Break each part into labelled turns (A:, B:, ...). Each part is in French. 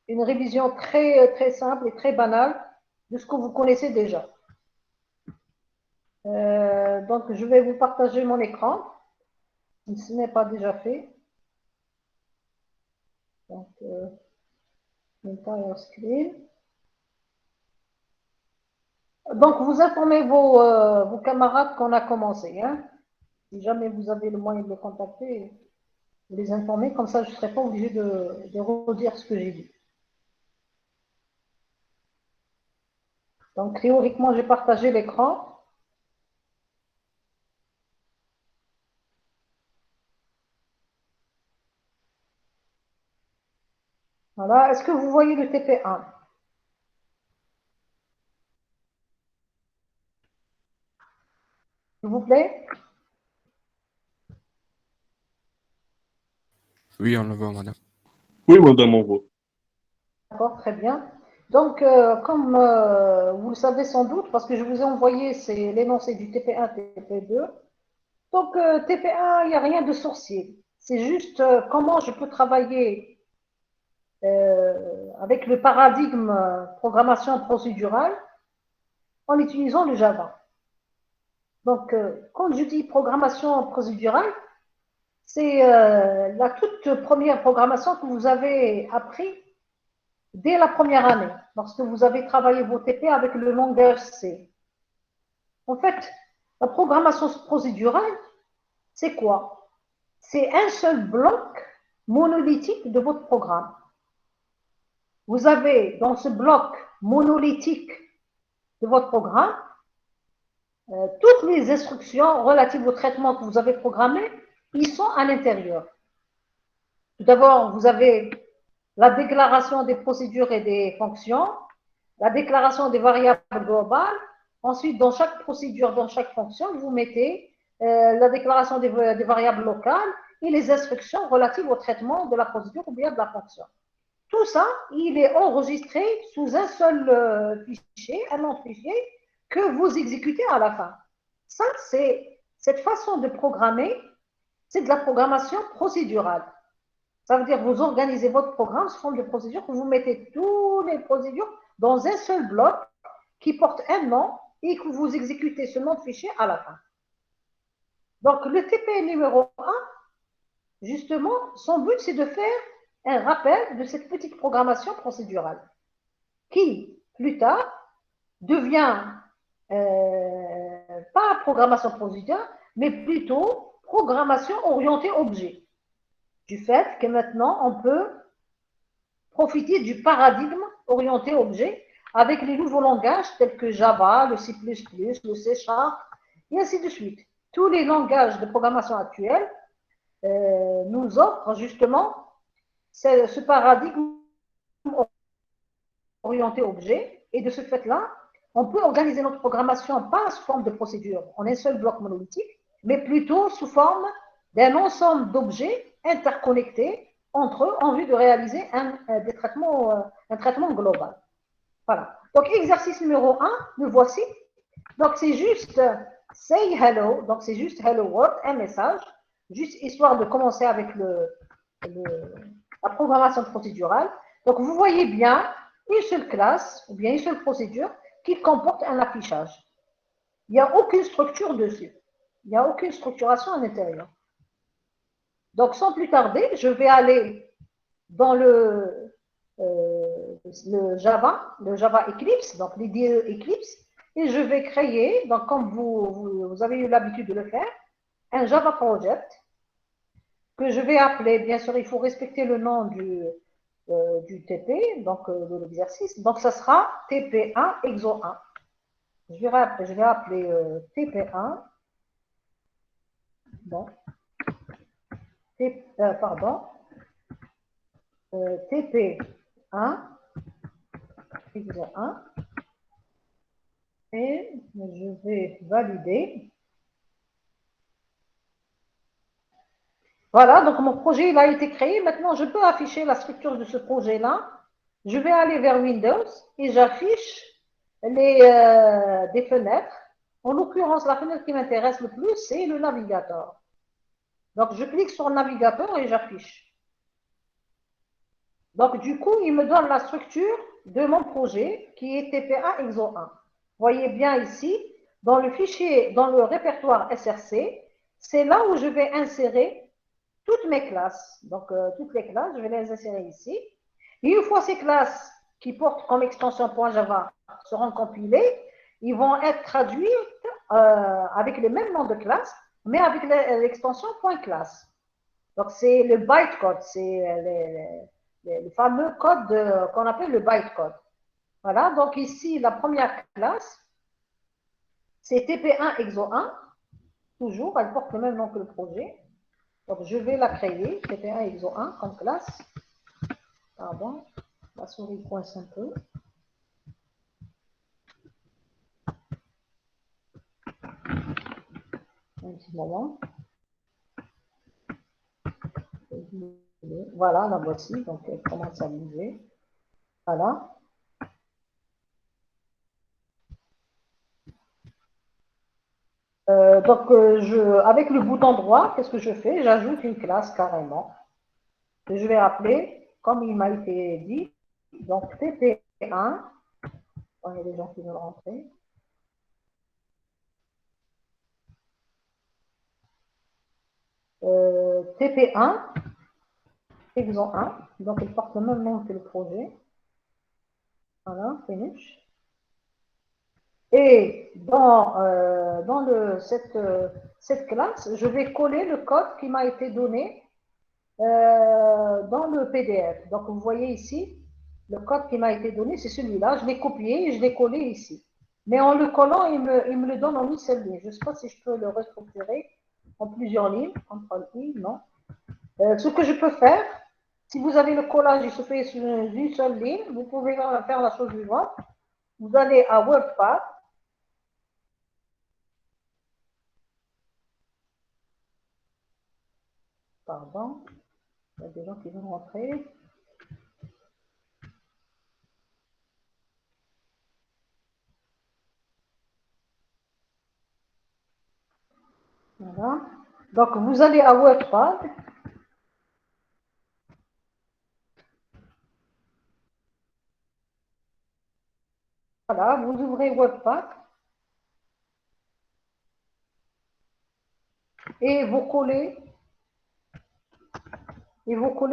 A: une révision très, très simple et très banale de ce que vous connaissez déjà. Donc, je vais vous partager mon écran, si ce n'est pas déjà fait. Donc, entire screen. Donc, vous informez vos camarades qu'on a commencé. Hein. Si jamais vous avez le moyen de les contacter, vous les informez, comme ça je ne serai pas obligé de redire ce que j'ai dit. Donc, théoriquement, j'ai partagé l'écran. Voilà. Est-ce que vous voyez le TP1? S'il vous plaît.
B: Oui, on le voit, madame.
C: Oui, madame, on voit.
A: D'accord, très bien. Donc, comme vous le savez sans doute, parce que je vous ai envoyé l'énoncé du TP1, TP2. Donc, TP1, il n'y a rien de sorcier. C'est juste comment je peux travailler avec le paradigme programmation procédurale en utilisant le Java. Donc, quand je dis programmation procédurale, c'est la toute première programmation que vous avez appris dès la première année, lorsque vous avez travaillé vos TP avec le langage C. En fait, la programmation procédurale, c'est quoi? C'est un seul bloc monolithique de votre programme. Vous avez dans ce bloc monolithique de votre programme toutes les instructions relatives au traitement que vous avez programmé, ils sont à l'intérieur. Tout d'abord, vous avez la déclaration des procédures et des fonctions, la déclaration des variables globales. Ensuite, dans chaque procédure, dans chaque fonction, vous mettez la déclaration des variables locales et les instructions relatives au traitement de la procédure ou bien de la fonction. Tout ça, il est enregistré sous un seul fichier, un nom fichier, que vous exécutez à la fin. Ça, c'est cette façon de programmer, c'est de la programmation procédurale. Ça veut dire que vous organisez votre programme sous forme de procédure, que vous mettez toutes les procédures dans un seul bloc qui porte un nom et que vous exécutez ce nom de fichier à la fin. Donc, le TP numéro 1, justement, son but, c'est de faire un rappel de cette petite programmation procédurale qui, plus tard, devient pas programmation procédurale, mais plutôt programmation orientée objet. Du fait que maintenant, on peut profiter du paradigme orienté objet avec les nouveaux langages tels que Java, le C++, le C Sharp, et ainsi de suite. Tous les langages de programmation actuels nous offrent justement ce paradigme orienté objet, et de ce fait-là, on peut organiser notre programmation pas sous forme de procédure en un seul bloc monolithique, mais plutôt sous forme d'un ensemble d'objets interconnectés entre eux en vue de réaliser un traitement global. Voilà. Donc, exercice numéro 1, le voici. Donc, c'est juste say hello, donc c'est juste hello world, un message, juste histoire de commencer avec la programmation procédurale. Donc, vous voyez bien une seule classe ou bien une seule procédure qui comporte un affichage. Il n'y a aucune structure dessus. Il n'y a aucune structuration à l'intérieur. Donc, sans plus tarder, je vais aller dans le Java Eclipse, donc l'IDE Eclipse, et je vais créer, donc comme vous avez eu l'habitude de le faire, un Java Project que je vais appeler, bien sûr, il faut respecter le nom du TP, donc de l'exercice. Donc, ça sera TP1 EXO 1. Je vais appeler TP1. Bon, pardon. TP1 EXO 1. Et je vais valider. Voilà, donc mon projet il a été créé. Maintenant, je peux afficher la structure de ce projet-là. Je vais aller vers Windows et j'affiche des fenêtres. En l'occurrence, la fenêtre qui m'intéresse le plus, c'est le navigateur. Donc, je clique sur le navigateur et j'affiche. Donc, du coup, il me donne la structure de mon projet qui est TPA EXO 1. Voyez bien ici, dans le fichier, dans le répertoire SRC, c'est là où je vais insérer toutes mes classes. Donc, toutes les classes, je vais les insérer ici. Et une fois ces classes qui portent comme extension .java seront compilées, ils vont être traduites avec le même nom de classe, mais avec l'extension .class. Donc, c'est le bytecode, c'est le fameux code qu'on appelle le bytecode. Voilà, donc ici, la première classe, c'est TP1 EXO 1, toujours, elle porte le même nom que le projet. Donc, je vais la créer, TP1 EXO 1 comme classe. Pardon, la souris coince un peu. Un petit moment. Voilà, la voici, donc elle commence à bouger. Voilà. Avec le bouton droit, qu'est-ce que je fais? J'ajoute une classe carrément. Que je vais appeler, comme il m'a été dit, donc TP1. Bon, il y a des gens qui veulent rentrer. TP1, exemple 1. Donc, il porte le même nom que le projet. Voilà, finish. Et cette classe, je vais coller le code qui m'a été donné dans le PDF. Donc, vous voyez ici, le code qui m'a été donné, c'est celui-là. Je l'ai copié et je l'ai collé ici. Mais en le collant, il me le donne en une seule ligne. Je ne sais pas si je peux le restructurer en plusieurs lignes. CTRL-I, non. Ce que je peux faire, si vous avez le collage, il se fait sur une seule ligne, vous pouvez faire la chose suivante. Vous allez à WordPad. Pardon, il y a des gens qui vont rentrer. Voilà. Donc, vous allez à WordPad. Voilà, vous ouvrez WordPad et vous collez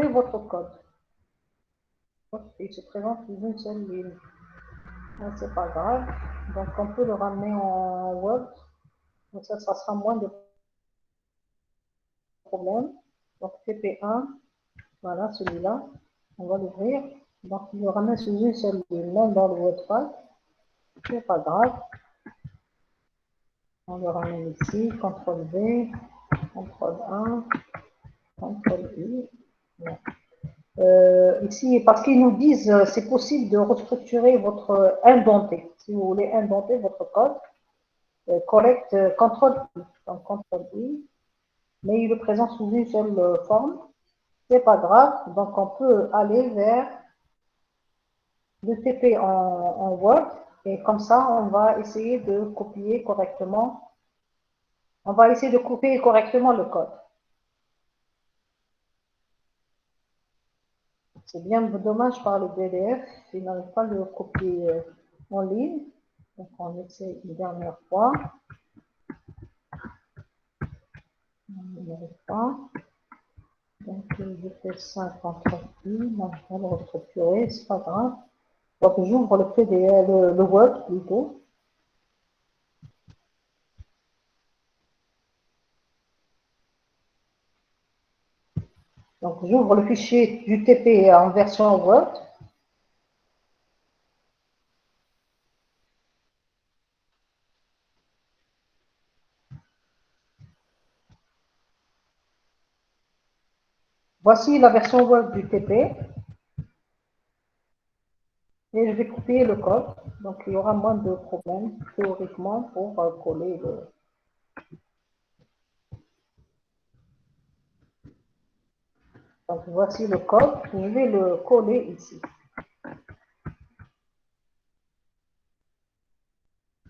A: votre code. Il se présente sous une seule ligne. C'est pas grave. Donc, on peut le ramener en Word. Donc, ça sera moins de problèmes. Donc, TP1, voilà, celui-là. On va l'ouvrir. Donc, il le ramène sous une seule ligne, même dans le WordPad. C'est pas grave. On le ramène ici. CTRL-V, CTRL-A, CTRL-I. Ici, parce qu'ils nous disent c'est possible de restructurer votre indenter. Si vous voulez indenter votre code, correct, CTRL-I. Donc, CTRL-I. Mais il le présente sous une seule forme. C'est pas grave. Donc, on peut aller vers le TP en Word. Et comme ça, on va essayer de copier correctement. On va essayer de copier correctement le code. C'est bien dommage par le PDF, il n'arrive pas à le copier en ligne. Donc, on essaie une dernière fois. On n'y arrive pas. Donc, je fais ça CTRL-I. Non, je vais le restructurer, c'est pas grave. Donc, j'ouvre le PDF, le Word plutôt. Donc, j'ouvre le fichier du TP en version Word. Voici la version Word du TP. Et je vais copier le code. Donc, il y aura moins de problèmes, théoriquement, pour coller le... Donc, voici le code. Je vais le coller ici.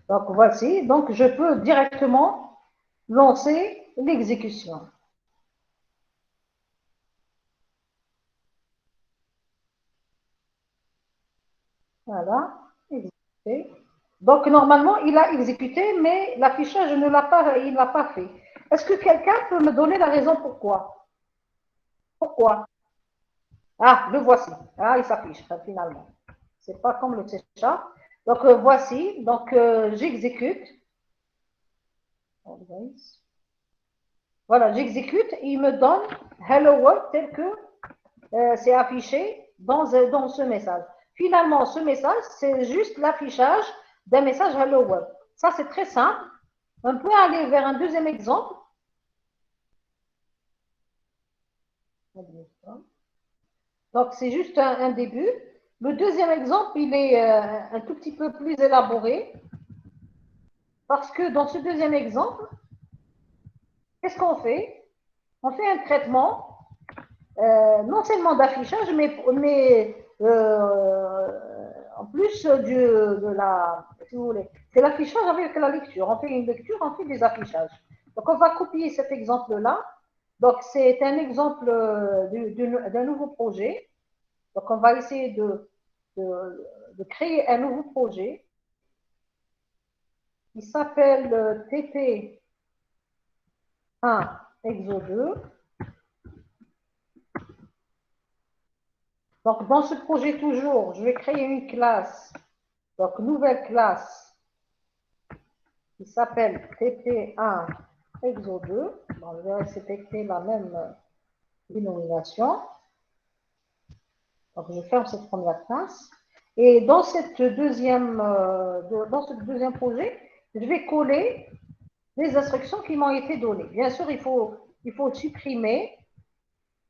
A: Donc, voici. Donc, je peux directement lancer l'exécution. Voilà, exécuter. Donc, normalement, il a exécuté, mais l'affichage il ne l'a pas fait. Est-ce que quelqu'un peut me donner la raison pourquoi? Pourquoi? Ah, le voici. Ah, il s'affiche finalement. C'est pas comme le C-Sharp. Donc, voici. Donc, j'exécute. Voilà, j'exécute et il me donne Hello World tel que c'est affiché dans ce message. Finalement, ce message, c'est juste l'affichage d'un message Hello World. Ça, c'est très simple. On peut aller vers un deuxième exemple. Donc, c'est juste un début. Le deuxième exemple, il est un tout petit peu plus élaboré parce que dans ce deuxième exemple, qu'est-ce qu'on fait? On fait un traitement non seulement d'affichage, mais en plus de la, si vous voulez, c'est l'affichage avec la lecture. On fait une lecture, on fait des affichages. Donc, on va copier cet exemple-là. Donc, c'est un exemple d'un nouveau projet. Donc, on va essayer de créer un nouveau projet qui s'appelle TP1 Exo 2. Donc, dans ce projet toujours, je vais créer une classe, donc nouvelle classe qui s'appelle TP1 Exo 2. Bon, je vais respecter la même dénomination. Donc, je ferme cette première classe. Et dans dans ce deuxième projet, je vais coller les instructions qui m'ont été données. Bien sûr, il faut supprimer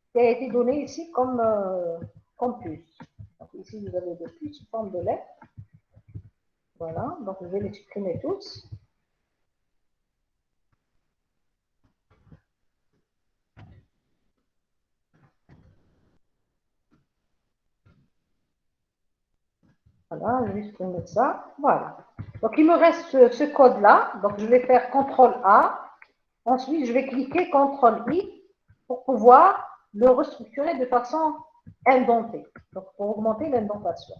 A: ce qui a été donné ici comme plus. Donc, ici, vous avez des plus sous forme de lettres. Voilà, donc je vais les supprimer tous. Voilà, je vais supprimer ça. Voilà. Donc, il me reste ce code-là. Donc, je vais faire CTRL A. Ensuite, je vais cliquer CTRL I pour pouvoir le restructurer de façon indentée. Donc, pour augmenter l'indentation.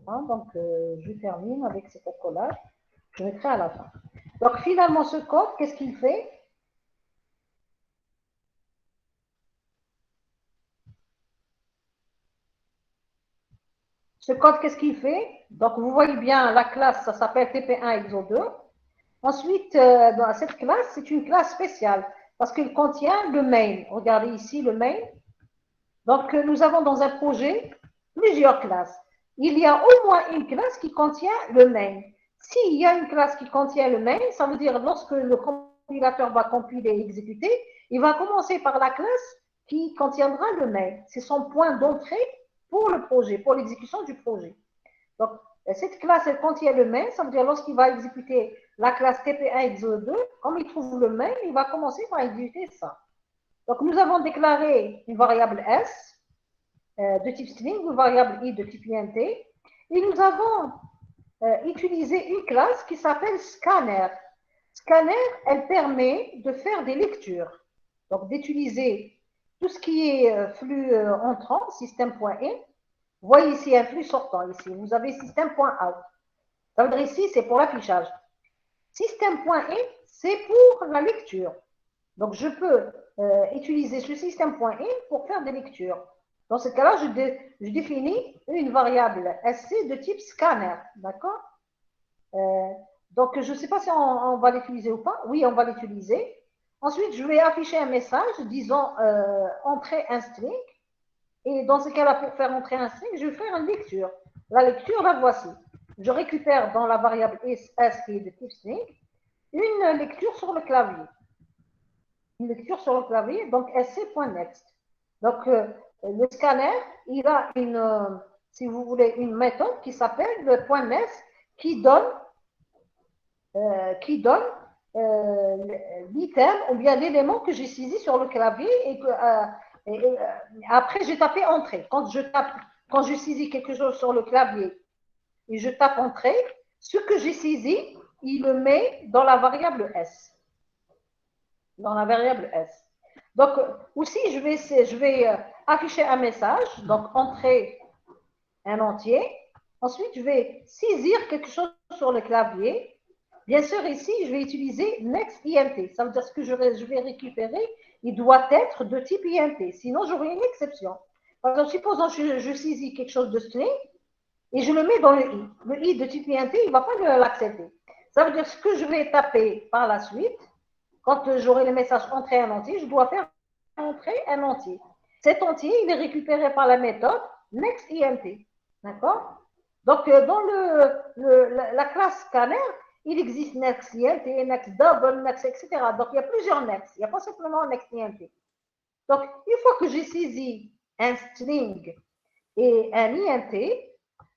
A: Voilà, donc, je termine avec cet accolage. Je mettrai à la fin. Donc, finalement, ce code, qu'est-ce qu'il fait? Ce code, qu'est-ce qu'il fait? Donc, vous voyez bien, la classe, ça s'appelle TP1 Exo 2. Ensuite, dans cette classe, c'est une classe spéciale parce qu'elle contient le main. Regardez ici le main. Donc, nous avons dans un projet plusieurs classes. Il y a au moins une classe qui contient le main. S'il y a une classe qui contient le main, ça veut dire lorsque le compilateur va compiler et exécuter, il va commencer par la classe qui contiendra le main. C'est son point d'entrée pour le projet, pour l'exécution du projet. Donc, cette classe, elle contient le main, ça veut dire lorsqu'il va exécuter la classe TP1 exo 2, comme il trouve le main, il va commencer par exécuter ça. Donc, nous avons déclaré une variable S de type string, une variable I de type int, et nous avons utilisé une classe qui s'appelle scanner. Scanner, elle permet de faire des lectures, donc d'utiliser tout ce qui est flux entrant, système.in. Vous voyez ici un flux sortant, ici, vous avez système.out. Ça veut dire ici, c'est pour l'affichage. Système.in, c'est pour la lecture. Donc, je peux utiliser ce système.in pour faire des lectures. Dans ce cas-là, je définis une variable SC de type scanner. D'accord? Donc, je ne sais pas si on va l'utiliser ou pas. Oui, on va l'utiliser. Ensuite, je vais afficher un message disant entrer un string. Et dans ce cas-là, pour faire entrer un string, je vais faire une lecture. La lecture, la voici. Je récupère dans la variable s qui est de type string une lecture sur le clavier. Une lecture sur le clavier, donc sc.next. Donc, le scanner, il a si vous voulez, une méthode qui s'appelle le .next qui donne l'item ou bien l'élément que j'ai saisi sur le clavier et après j'ai tapé entrée. Quand je saisis quelque chose sur le clavier et je tape entrée, ce que j'ai saisi, il le met dans la variable S. Dans la variable S. Donc, aussi, je vais afficher un message, donc entrer un entier. Ensuite, je vais saisir quelque chose sur le clavier. Bien sûr, ici, je vais utiliser next INT. Ça veut dire que je vais récupérer, il doit être de type INT. Sinon, j'aurai une exception. Par exemple, supposons que je saisis quelque chose de string et je le mets dans le i. Le i de type INT, il ne va pas l'accepter. Ça veut dire ce que je vais taper par la suite, quand j'aurai le message entrer un entier, je dois faire entrer un entier. Cet entier, il est récupéré par la méthode nextInt. D'accord? Donc, dans la classe scanner, il existe nextInt, nextDouble, next, etc. Donc, il y a plusieurs next. Il n'y a pas simplement nextInt. Donc, une fois que j'ai saisi un string et un INT,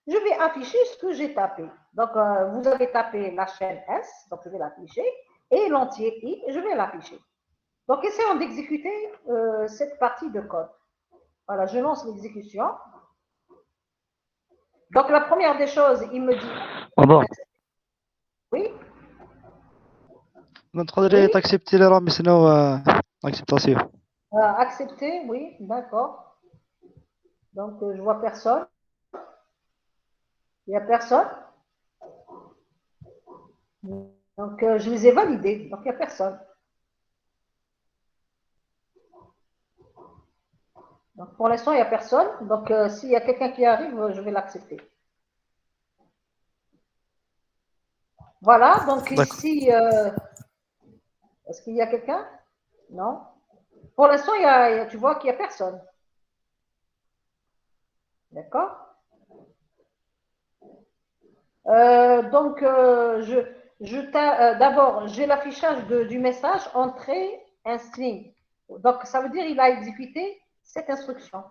A: je vais afficher ce que j'ai tapé. Donc, vous avez tapé la chaîne S, donc je vais l'afficher, et l'entier I, je vais l'afficher. Donc, essayons d'exécuter cette partie de code. Voilà, je lance l'exécution. Donc, la première des choses, il me dit...
B: Bon.
A: Oui.
B: نقدر تاكسبتي لي راه ميسناو اكسبتاسيون.
A: Accepter, oui, d'accord. Donc, je vois personne. Il n'y a personne. Donc, je les ai validés. Donc, il n'y a personne. Donc, pour l'instant, il n'y a personne. Donc, s'il y a quelqu'un qui arrive, je vais l'accepter. Voilà. Donc, ici, est-ce qu'il y a quelqu'un? Non. Pour l'instant, tu vois qu'il n'y a personne. D'accord? Donc, d'abord, j'ai l'affichage du message entrée un string. Donc, ça veut dire qu'il a exécuté cette instruction.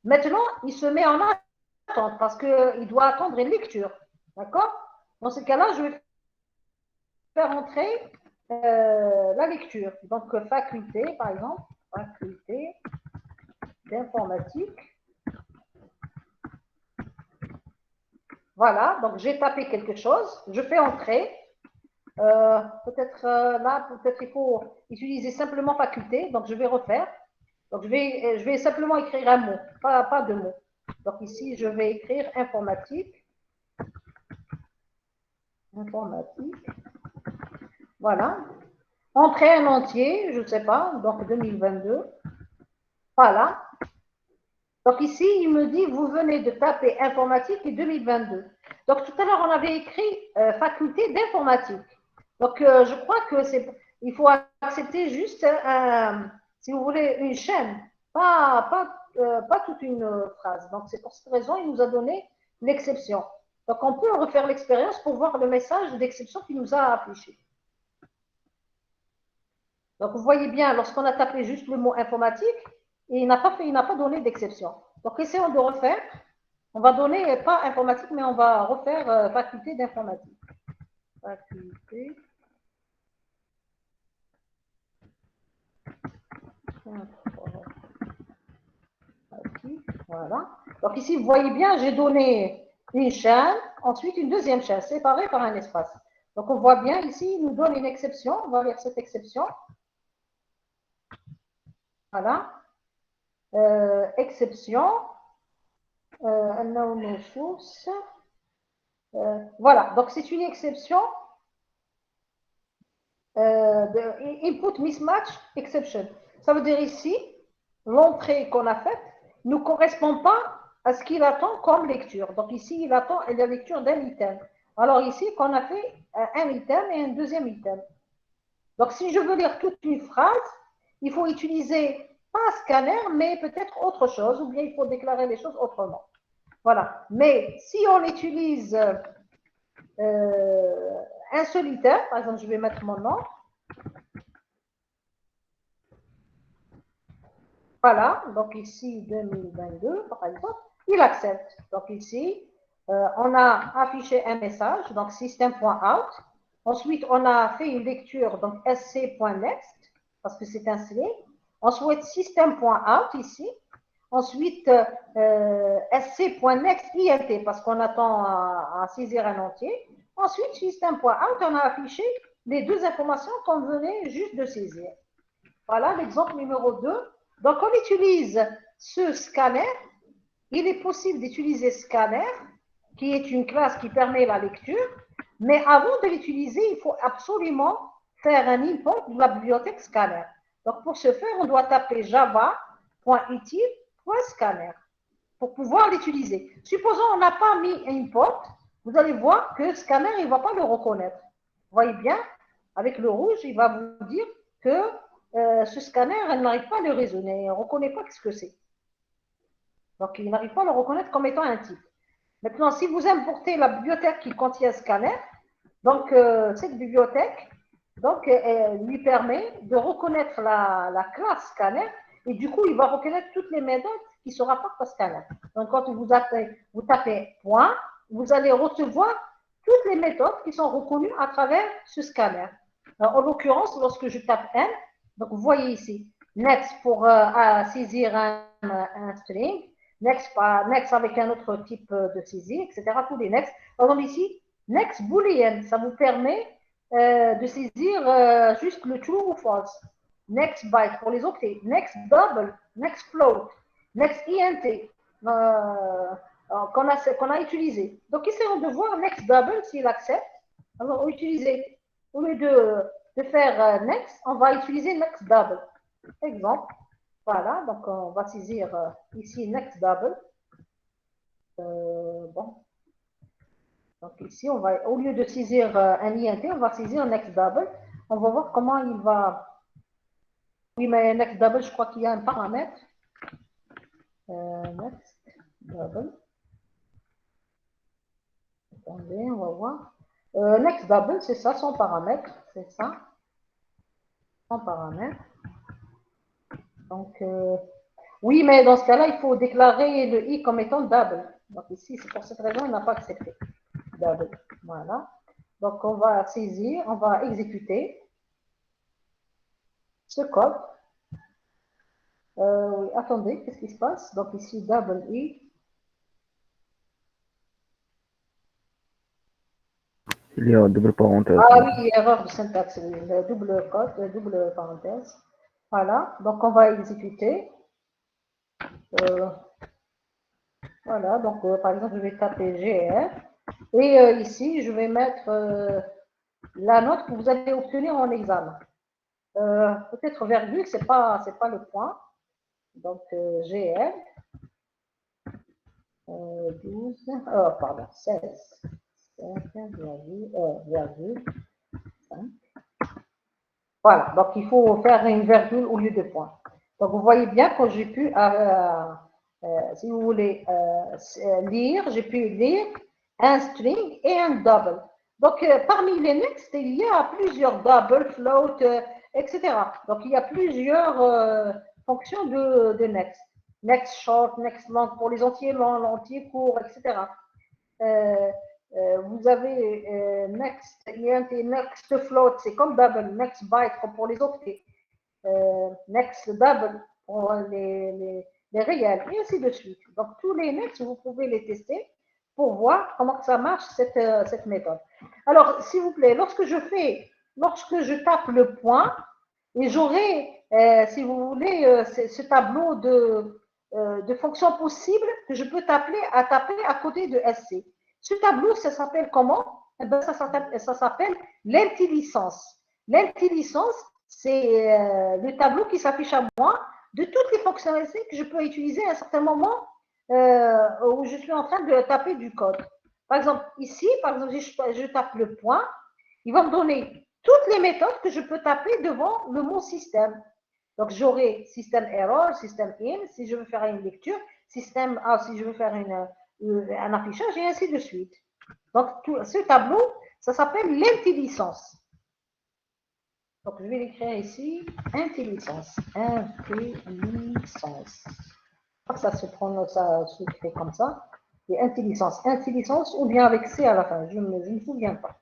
A: Maintenant, il se met en attente parce qu'il doit attendre une lecture. D'accord? Dans ce cas-là, je vais faire entrer la lecture. Donc, faculté, par exemple, faculté d'informatique. Voilà, donc j'ai tapé quelque chose, je fais entrer. Peut-être là, peut-être il faut utiliser simplement faculté, donc je vais refaire. Donc je vais simplement écrire un mot, pas deux mots. Donc ici, je vais écrire informatique. Informatique. Voilà. Entrer un entier, je ne sais pas, donc 2022. Voilà. Donc ici, il me dit, vous venez de taper informatique et 2022. Donc tout à l'heure, on avait écrit faculté d'informatique. Donc je crois il faut accepter juste, si vous voulez, une chaîne, pas toute une phrase. Donc c'est pour cette raison, il nous a donné l'exception. Donc on peut refaire l'expérience pour voir le message d'exception qu'il nous a affiché. Donc vous voyez bien, lorsqu'on a tapé juste le mot informatique, il n'a pas donné d'exception. Donc essayons de refaire. On va donner pas informatique, mais on va refaire faculté d'informatique. Faculté. Voilà. Donc ici, vous voyez bien, j'ai donné une chaîne, ensuite une deuxième chaîne, séparée par un espace. Donc on voit bien ici, il nous donne une exception. On va lire cette exception. Voilà. Exception. Unknown source. Voilà. Donc c'est une exception. Input mismatch exception. Ça veut dire ici, l'entrée qu'on a faite ne correspond pas à ce qu'il attend comme lecture. Donc ici, il attend la lecture d'un item. Alors ici, qu'on a fait un item et un deuxième item. Donc si je veux lire toute une phrase, il faut utiliser pas scanner, mais peut-être autre chose, ou bien il faut déclarer les choses autrement. Voilà. Mais si on utilise un seul item, par exemple, je vais mettre mon nom. Voilà, donc ici 2022 par exemple, il accepte. Donc ici, on a affiché un message, donc system.out. Ensuite, on a fait une lecture, donc sc.next, parce que c'est un string. Ensuite, system.out ici. Ensuite, sc.next int, parce qu'on attend à saisir un entier. Ensuite, system.out, on a affiché les deux informations qu'on venait juste de saisir. Voilà l'exemple numéro 2. Donc, on utilise ce scanner. Il est possible d'utiliser scanner qui est une classe qui permet la lecture, mais avant de l'utiliser, il faut absolument faire un import de la bibliothèque scanner. Donc, pour ce faire, on doit taper java.util.scanner pour pouvoir l'utiliser. Supposons on n'a pas mis import, vous allez voir que scanner, il ne va pas le reconnaître. Vous voyez bien, avec le rouge, il va vous dire que ce scanner, elle n'arrive pas à le raisonner, il ne reconnaît pas ce que c'est. Donc, il n'arrive pas à le reconnaître comme étant un type. Maintenant, si vous importez la bibliothèque qui contient scanner, donc cette bibliothèque donc, lui permet de reconnaître la classe scanner et du coup, il va reconnaître toutes les méthodes qui se rapportent à scanner. Donc, quand vous tapez point, vous allez recevoir toutes les méthodes qui sont reconnues à travers ce scanner. Alors, en l'occurrence, lorsque je tape N, donc vous voyez ici, next pour saisir un string, next avec un autre type de saisie, etc. Tous les next. Par exemple ici, next boolean, ça vous permet de saisir juste le true ou false. Next byte pour les octets, next double, next float, next int qu'on a utilisé. Donc essayons de voir next double s'il accepte. Alors on va utiliser, au lieu de faire next, on va utiliser next double. Exemple. Voilà, donc on va saisir ici next double. Bon. Donc ici, on va, au lieu de saisir un int, on va saisir next double. On va voir comment il va. Oui, mais next double, je crois qu'il y a un paramètre. Next double. Attendez, on va voir. Next double, c'est ça, son paramètre. C'est ça. Son paramètre. Donc, oui, mais dans ce cas-là, il faut déclarer le i comme étant double. Donc ici, c'est pour cette raison, il n'a pas accepté. Double. Voilà. Donc, on va saisir, on va exécuter ce code. Oui, attendez, qu'est-ce qui se passe? Donc ici, double i.
C: Il y a double parenthèse.
A: Ah oui, erreur de syntaxe, oui, le double code, le double parenthèse. Voilà, donc on va exécuter. Voilà, donc par exemple, je vais taper GR. Et ici, je vais mettre la note que vous allez obtenir en examen. Peut-être virgule, c'est pas le point. Donc GR. 12, pardon, 16. 5,5. Voilà, donc il faut faire une virgule au lieu de point. Donc vous voyez bien que j'ai pu, si vous voulez lire, j'ai pu lire un string et un double. Donc parmi les next, il y a plusieurs double, float, etc. Donc il y a plusieurs fonctions de next. Next short, next long pour les entiers longs, l'entier court, etc. Vous avez next int et next float, c'est comme double, next byte comme pour les octets, next double pour les réels, et ainsi de suite. Donc tous les next, vous pouvez les tester pour voir comment ça marche cette méthode. Alors, s'il vous plaît, lorsque je tape le point, et j'aurai, si vous voulez, ce tableau de fonctions possibles que je peux taper à côté de SC. Ce tableau, ça s'appelle comment? Eh bien, ça s'appelle l'intelligence. L'intelligence, c'est le tableau qui s'affiche à moi de toutes les fonctionnalités que je peux utiliser à un certain moment où je suis en train de taper du code. Par exemple, ici, je tape le point, il va me donner toutes les méthodes que je peux taper devant le mot système. Donc, j'aurai système error, système in, si je veux faire une lecture, système out, si je veux faire un affichage, et ainsi de suite. Donc, ce tableau, ça s'appelle l'intelligence. Donc, je vais l'écrire ici, intelligence. Intelligence. Ça se prononce, ça s'écrit comme ça. Et intelligence. Intelligence ou bien avec C à la fin, je ne me souviens pas.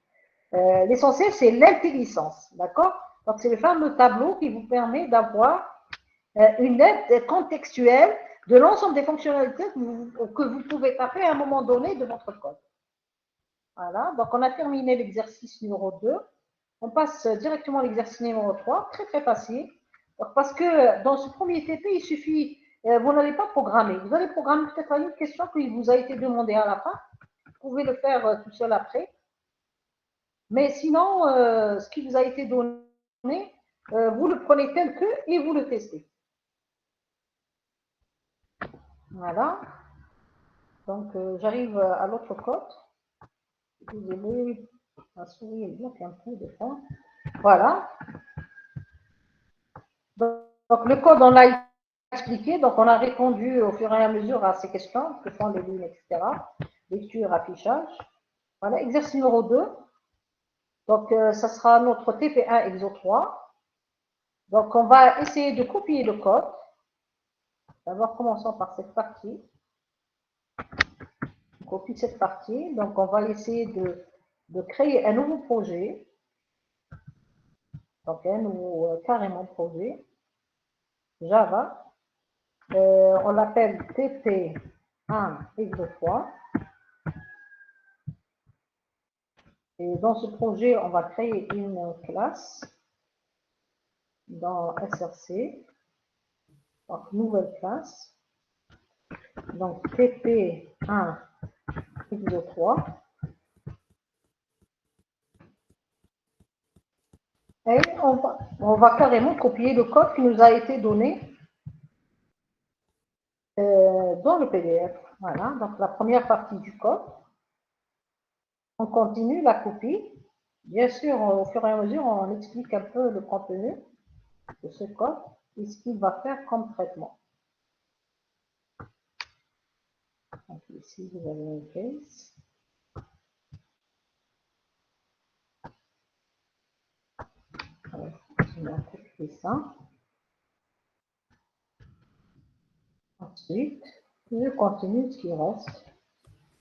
A: L'essentiel, c'est l'intelligence, d'accord? Donc, c'est le fameux tableau qui vous permet d'avoir une aide contextuelle de l'ensemble des fonctionnalités que vous pouvez taper à un moment donné de votre code. Voilà, donc on a terminé l'exercice numéro 2. On passe directement à l'exercice numéro 3, très très facile. Donc, parce que dans ce premier TP, il suffit, vous n'allez pas programmer. Vous allez programmer peut-être une question qui vous a été demandée à la fin. pouvez le faire tout seul après. Mais sinon, ce qui vous a été donné, vous le prenez tel que et vous le testez. Voilà. Donc, j'arrive à l'autre code. Désolée, ma souris elle bloque un peu de fois. Voilà. Donc, le code, on l'a expliqué. Donc, on a répondu au fur et à mesure à ces questions, que font les lignes, etc. Lecture, affichage. Voilà, exercice numéro 2. Donc, ça sera notre TP1 exo 3. Donc, on va essayer de copier le code. D'abord, commençons par cette partie. On copie cette partie. Donc, on va essayer de créer un nouveau projet. Donc, un nouveau carrément projet. Java. On l'appelle TP1 exo 3. Et dans ce projet, on va créer une classe dans SRC. Donc, nouvelle classe. Donc, TP1 exo 3. Et on va carrément copier le code qui nous a été donné dans le PDF. Voilà, donc la première partie du code. On continue la copie. Bien sûr, au fur et à mesure, on explique un peu le contenu de ce code et ce qu'il va faire comme traitement. Donc ici, vous avez une case. On va copier ça. Ensuite, je continue ce qui reste.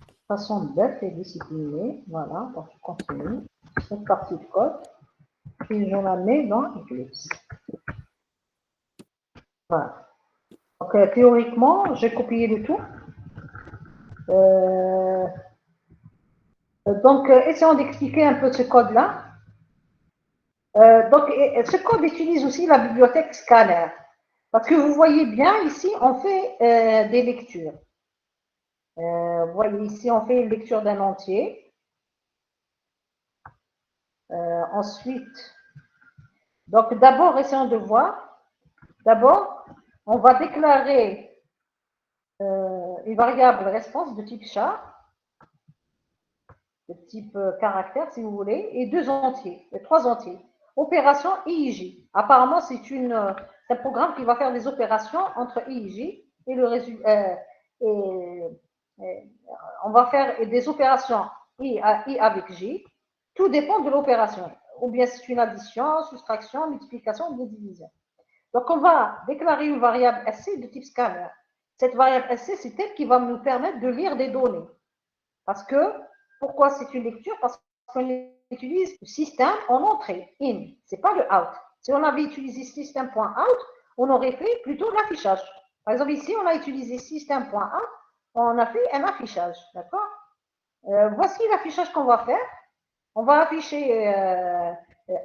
A: De façon bête et disciplinée. Voilà, donc je continue cette partie de code et je la mets dans Eclipse. Voilà. Donc, théoriquement, j'ai copié le tout. Donc, essayons d'expliquer un peu ce code-là. Donc, ce code utilise aussi la bibliothèque Scanner. Parce que vous voyez bien, ici, on fait des lectures. Vous voyez, ici, on fait une lecture d'un entier. Ensuite, donc d'abord, essayons de voir. D'abord, on va déclarer une variable réponse de type char, de type caractère, si vous voulez, et trois entiers. Opération IIJ. Apparemment, c'est un programme qui va faire des opérations entre IIJ et le résultat. On va faire des opérations I avec J. Tout dépend de l'opération. Ou bien c'est une addition, soustraction, multiplication ou division. Donc, on va déclarer une variable SC de type scanner. Cette variable SC, c'est elle qui va nous permettre de lire des données. Parce que, pourquoi c'est une lecture? Parce qu'on utilise le système en entrée, in. Ce n'est pas le out. Si on avait utilisé system.out, on aurait fait plutôt l'affichage. Par exemple, ici, on a utilisé system.out, on a fait un affichage. D'accord? Voici l'affichage qu'on va faire. On va afficher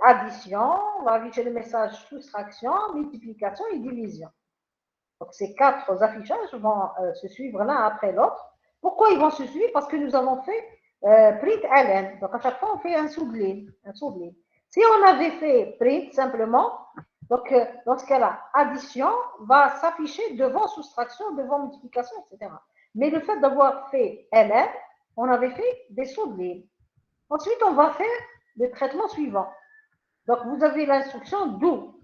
A: addition, on va afficher le message soustraction, multiplication et division. Donc, ces quatre affichages vont se suivre l'un après l'autre. Pourquoi ils vont se suivre? Parce que nous avons fait print ln. Donc, à chaque fois, on fait un sous-ligne. Si on avait fait print simplement, donc dans ce cas-là, addition va s'afficher devant soustraction, devant multiplication, etc. Mais le fait d'avoir fait ln, on avait fait des sous-lignes. Ensuite, on va faire le traitement suivant. Donc, vous avez l'instruction do.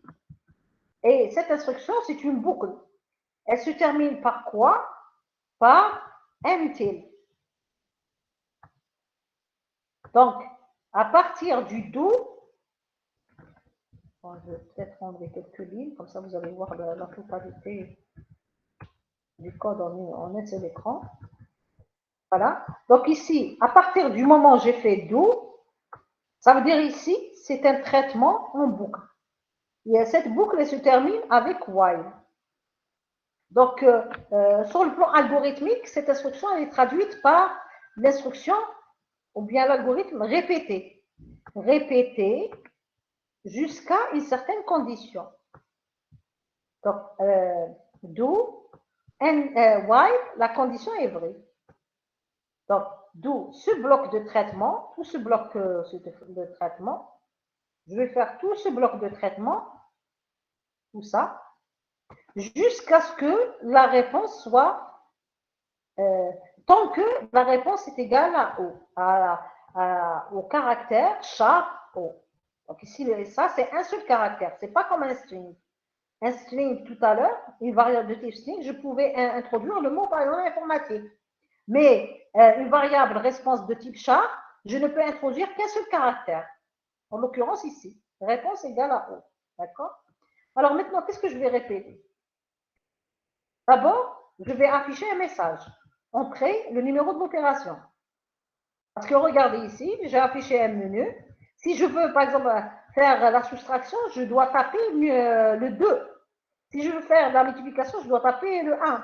A: Et cette instruction, c'est une boucle. Elle se termine par quoi? Par until. Donc, à partir du do, bon, je vais peut-être enlever quelques lignes, comme ça vous allez voir la totalité du code en un seul écran. Voilà. Donc ici, à partir du moment où j'ai fait do, ça veut dire ici, c'est un traitement en boucle. Et cette boucle, elle se termine avec while. Donc, sur le plan algorithmique, cette instruction est traduite par l'instruction ou bien l'algorithme répété. Répété jusqu'à une certaine condition. Donc, do, while, la condition est vraie. Donc, d'où ce bloc de traitement, tout ce bloc de traitement. Je vais faire tout ce bloc de traitement, tout ça, jusqu'à ce que la réponse soit, tant que la réponse est égale à O, au caractère char O. Donc ici, ça, c'est un seul caractère. C'est pas comme un string. Un string tout à l'heure, une variable de type string, je pouvais introduire le mot par exemple informatique. Mais une variable réponse de type char, je ne peux introduire qu'un seul caractère. En l'occurrence ici, réponse égale à O. D'accord? Alors maintenant, qu'est-ce que je vais répéter? D'abord, je vais afficher un message. Entrer le numéro de l'opération. Parce que regardez ici, j'ai affiché un menu. Si je veux, par exemple, faire la soustraction, je dois taper le 2. Si je veux faire la multiplication, je dois taper le 1.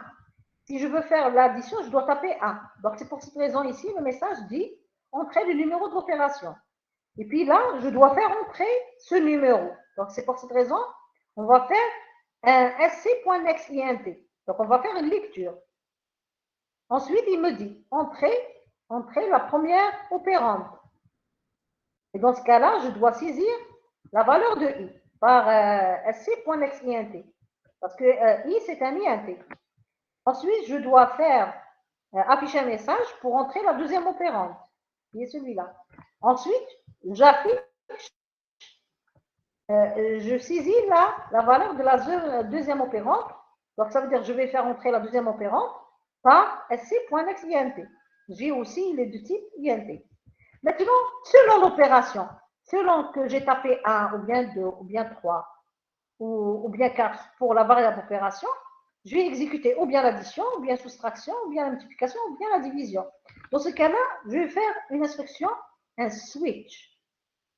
A: Si je veux faire l'addition, je dois taper 1. Donc, c'est pour cette raison ici, le message dit entrer le numéro de l'opération. Et puis là, je dois faire entrer ce numéro. Donc, c'est pour cette raison, on va faire un sc.nextInt. Donc, on va faire une lecture. Ensuite, il me dit entrer la première opérande. Et dans ce cas-là, je dois saisir la valeur de i par sc.nextInt. Parce que i, c'est un int. Ensuite, je dois faire afficher un message pour entrer la deuxième opérande, qui est celui-là. Ensuite, j'affiche, je saisis la valeur de la deuxième opérande. Donc, ça veut dire que je vais faire entrer la deuxième opérande par sc.nextInt. J'ai aussi, il est de type int. Maintenant, selon l'opération, selon que j'ai tapé 1 ou bien 2 ou bien 3 ou bien 4 pour la variable opération, je vais exécuter ou bien l'addition, ou bien soustraction, ou bien la multiplication, ou bien la division. Dans ce cas-là, je vais faire une instruction, un switch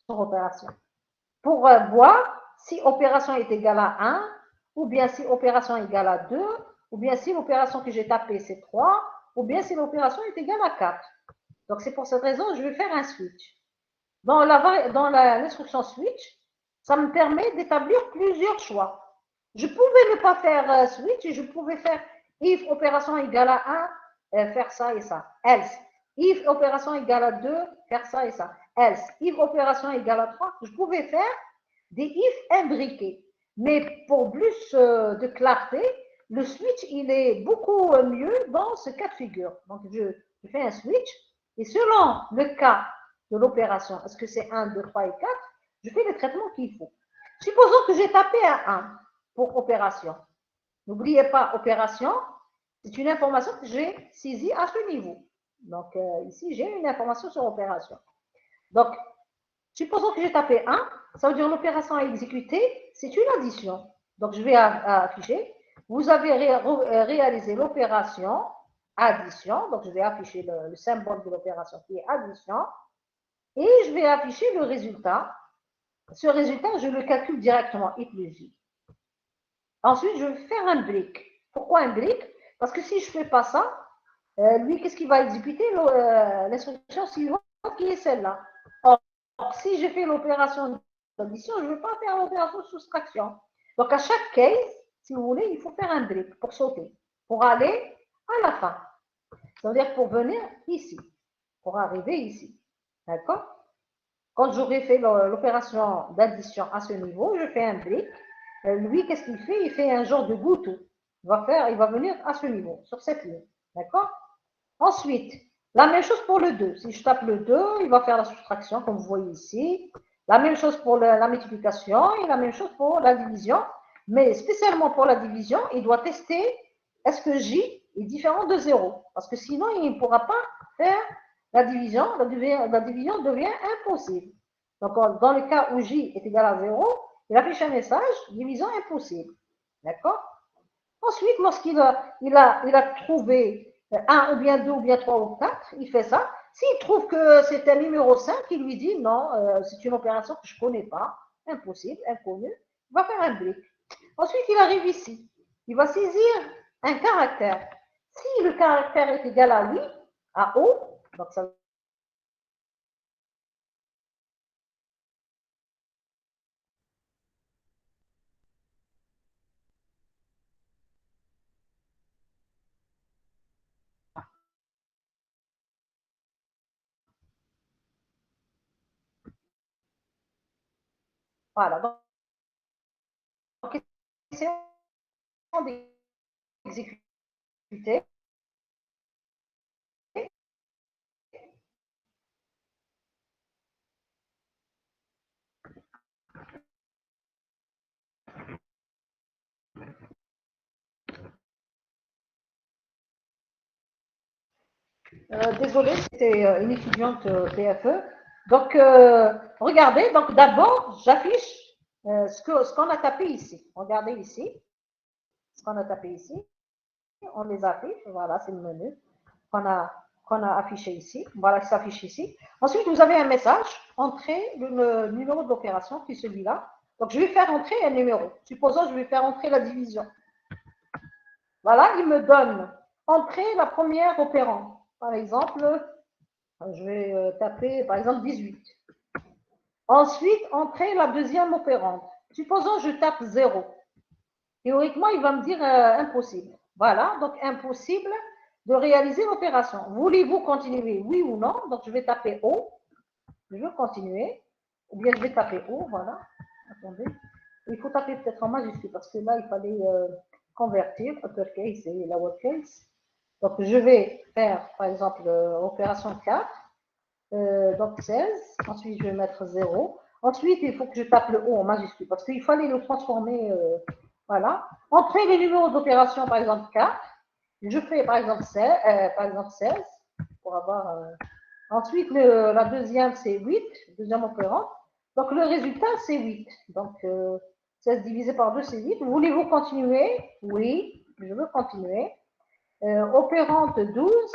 A: sur opération, pour voir si opération est égale à 1, ou bien si opération est égale à 2, ou bien si l'opération que j'ai tapée c'est 3, ou bien si l'opération est égale à 4. Donc c'est pour cette raison que je vais faire un switch. Dans l'instruction switch, ça me permet d'établir plusieurs choix. Je pouvais ne pas faire switch et je pouvais faire if opération égale à 1, faire ça et ça. Else, if opération égale à 2, faire ça et ça. Else, if opération égale à 3, je pouvais faire des if imbriqués. Mais pour plus de clarté, le switch, il est beaucoup mieux dans ce cas de figure. Donc, je fais un switch et selon le cas de l'opération, est-ce que c'est 1, 2, 3 et 4, je fais le traitement qu'il faut. Supposons que j'ai tapé un 1 pour opération. N'oubliez pas, opération, c'est une information que j'ai saisie à ce niveau. Donc, ici, j'ai une information sur opération. Donc, supposons que j'ai tapé 1, ça veut dire l'opération à exécuter, c'est une addition. Donc, je vais afficher. Vous avez réalisé l'opération addition. Donc, je vais afficher le symbole de l'opération qui est addition. Et je vais afficher le résultat. Ce résultat, je le calcule directement, I plus J. Ensuite, je vais faire un break. Pourquoi un break? Parce que si je ne fais pas ça, lui, qu'est-ce qu'il va exécuter? L'instruction suivante qui est celle-là. Or, si j'ai fait l'opération d'addition, je ne vais pas faire l'opération de soustraction. Donc, à chaque case, si vous voulez, il faut faire un break pour sauter, pour aller à la fin. C'est-à-dire pour venir ici, pour arriver ici. D'accord? Quand j'aurai fait l'opération d'addition à ce niveau, je fais un break. Lui, qu'est-ce qu'il fait? Il fait un genre de goutte. Il va venir à ce niveau, sur cette ligne. D'accord? Ensuite, la même chose pour le 2. Si je tape le 2, il va faire la soustraction, comme vous voyez ici. La même chose pour la multiplication et la même chose pour la division. Mais spécialement pour la division, il doit tester est-ce que J est différent de 0. Parce que sinon, il ne pourra pas faire la division. La division devient impossible. Donc, dans le cas où J est égal à 0, il affiche un message, division impossible. D'accord? Ensuite, lorsqu'il a trouvé 1 ou bien 2 ou bien 3 ou 4, il fait ça. S'il trouve que c'est un numéro 5, il lui dit non, c'est une opération que je ne connais pas, impossible, inconnue, il va faire un break. Ensuite, il arrive ici. Il va saisir un caractère. Si le caractère est égal à lui, à O, donc ça Voilà. Donc, essayons d'exécuter. Désolée, c'était une étudiante PFE. Donc, regardez, donc d'abord, j'affiche ce qu'on a tapé ici. Regardez ici, ce qu'on a tapé ici. On les affiche, voilà, c'est le menu qu'on a affiché ici. Voilà, ça s'affiche ici. Ensuite, vous avez un message, entrez le numéro de l'opération, qui est celui-là. Donc, je vais faire entrer un numéro. Supposons que je vais faire entrer la division. Voilà, il me donne entrer la première opérante. Par exemple, je vais taper, par exemple, 18. Ensuite, entrer la deuxième opérante. Supposons que je tape 0. Théoriquement, il va me dire impossible. Voilà, donc impossible de réaliser l'opération. Voulez-vous continuer, oui ou non? Donc, je vais taper O. Je veux continuer. Ou bien, je vais taper O, voilà. Attendez. Il faut taper peut-être en majuscule parce que là, il fallait convertir uppercase et lowercase. Donc, je vais faire, par exemple, opération 4. Donc 16, ensuite je vais mettre 0. Ensuite, il faut que je tape le O en majuscule parce qu'il fallait le transformer. Voilà. Entrer les numéros d'opération, par exemple 4. Je fais par exemple 16 pour avoir. Ensuite, la deuxième, c'est 8, deuxième opérante. Donc le résultat, c'est 8. Donc 16 divisé par 2, c'est 8. Voulez-vous continuer? Oui, je veux continuer. Opérante 12,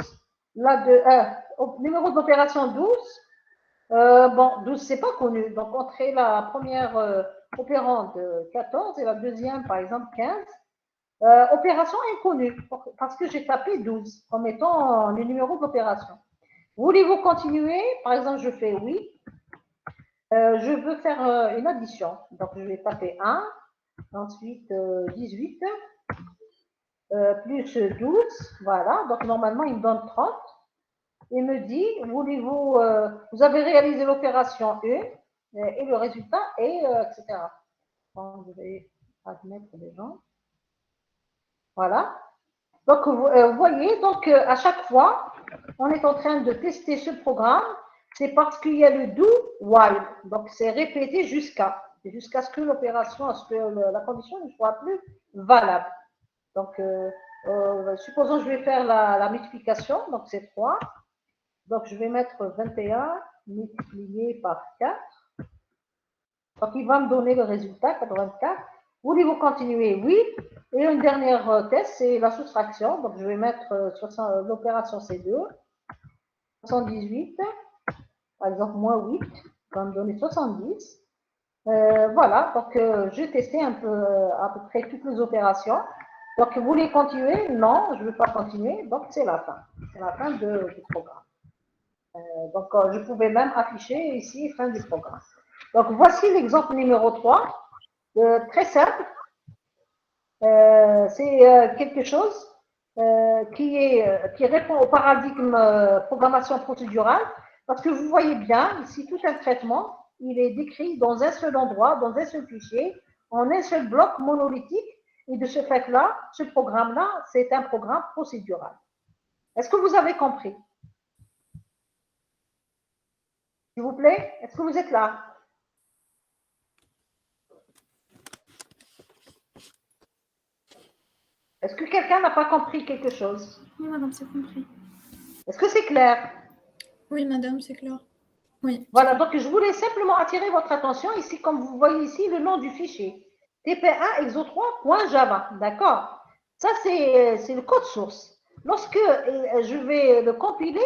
A: numéro d'opération 12. Bon, 12, c'est pas connu. Donc, entrer la première opérante 14 et la deuxième, par exemple, 15. Opération inconnue, parce que j'ai tapé 12 comme étant le numéro d'opération. Voulez-vous continuer? Par exemple, je fais oui. Je veux faire une addition. Donc, je vais taper 1, ensuite 18, plus 12. Voilà. Donc, normalement, il me donne 30. Il me dit, voulez-vous, vous avez réalisé l'opération 1 et le résultat est, etc. Bon, je vais admettre les gens. Voilà. Donc, vous voyez, donc à chaque fois, on est en train de tester ce programme. C'est parce qu'il y a le do while. Donc, c'est répété jusqu'à ce que l'opération, à ce que la condition ne soit plus valable. Donc, supposons que je vais faire la multiplication. Donc, c'est 3. Donc, je vais mettre 21 multiplié par 4. Donc, il va me donner le résultat, 84. Voulez-vous continuer? Oui. Et une dernière test, c'est la soustraction. Donc, je vais mettre l'opération C2. 78, par exemple, moins 8, va me donner 70. Voilà, donc j'ai testé un peu, à peu près toutes les opérations. Donc, vous voulez continuer? Non, je ne veux pas continuer. Donc, c'est la fin. C'est la fin du programme. Donc, je pouvais même afficher ici fin du programme. Donc, voici l'exemple numéro 3. Très simple. C'est quelque chose qui répond au paradigme programmation procédurale. Parce que vous voyez bien, ici, tout un traitement, il est décrit dans un seul endroit, dans un seul fichier, en un seul bloc monolithique. Et de ce fait-là, ce programme-là, c'est un programme procédural. Est-ce que vous avez compris? S'il vous plaît, est-ce que vous êtes là? Est-ce que quelqu'un n'a pas compris quelque chose?
D: Oui, madame, c'est compris.
A: Est-ce que c'est clair?
D: Oui, madame, c'est clair. Oui.
A: Voilà, donc je voulais simplement attirer votre attention ici, comme vous voyez ici, le nom du fichier. TP1 exo3.java, d'accord? Ça, c'est le code source. Lorsque je vais le compiler,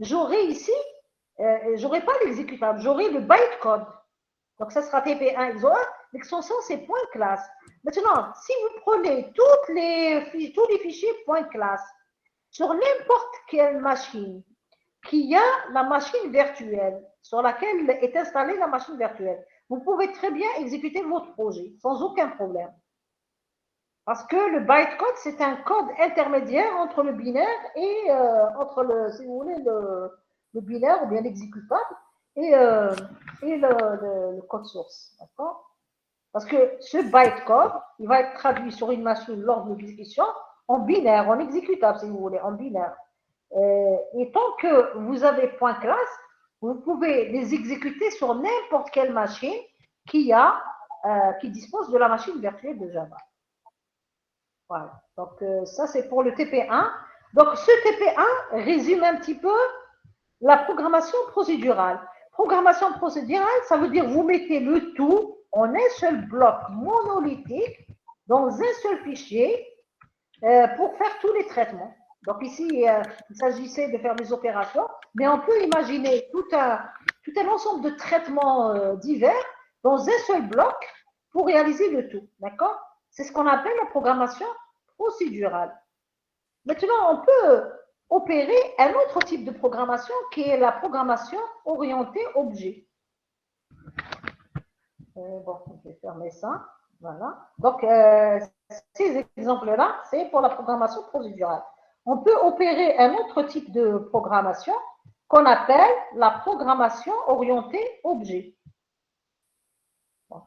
A: j'aurai ici, j'aurai pas l'exécutable, j'aurai le bytecode. Donc, ça sera TP1 exo1. L'extension, c'est point classe. Maintenant, si vous prenez tous les fichiers point classe sur n'importe quelle machine qui a la machine virtuelle sur laquelle est installée la machine virtuelle, vous pouvez très bien exécuter votre projet sans aucun problème. Parce que le bytecode, c'est un code intermédiaire entre le binaire et entre le, si vous voulez, le binaire ou bien l'exécutable et le code source. D'accord? Parce que ce bytecode, il va être traduit sur une machine lors de l'exécution en binaire, en exécutable, si vous voulez, en binaire. Et tant que vous avez point classe, vous pouvez les exécuter sur n'importe quelle machine qui dispose de la machine virtuelle de Java. Voilà. Donc, ça, c'est pour le TP1. Donc, ce TP1 résume un petit peu la programmation procédurale. Programmation procédurale, ça veut dire vous mettez le tout en un seul bloc monolithique dans un seul fichier pour faire tous les traitements. Donc ici, il s'agissait de faire des opérations, mais on peut imaginer tout un ensemble de traitements divers dans un seul bloc pour réaliser le tout. D'accord? C'est ce qu'on appelle la programmation procédurale. Maintenant, on peut opérer un autre type de programmation qui est la programmation orientée objet. Bon, je vais fermer ça. Voilà. Donc, ces exemples-là, c'est pour la programmation procédurale. On peut opérer un autre type de programmation qu'on appelle la programmation orientée objet. Bon,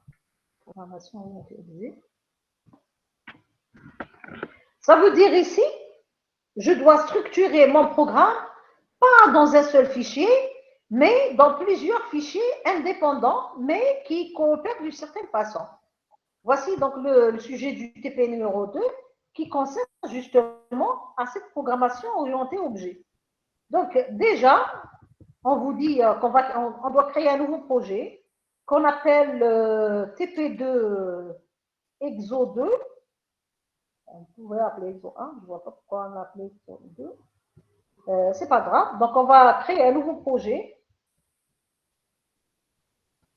A: programmation orientée objet. Ça veut dire ici, je dois structurer mon programme pas dans un seul fichier, mais dans plusieurs fichiers indépendants, mais qui coopèrent d'une certaine façon. Voici donc le sujet du TP numéro 2 qui concerne justement à cette programmation orientée objet. Donc déjà, on vous dit qu'on doit créer un nouveau projet qu'on appelle TP2 Exo 2. On pourrait appeler Exo 1, je ne vois pas pourquoi on l'appelait Exo 2. C'est pas grave. Donc, on va créer un nouveau projet.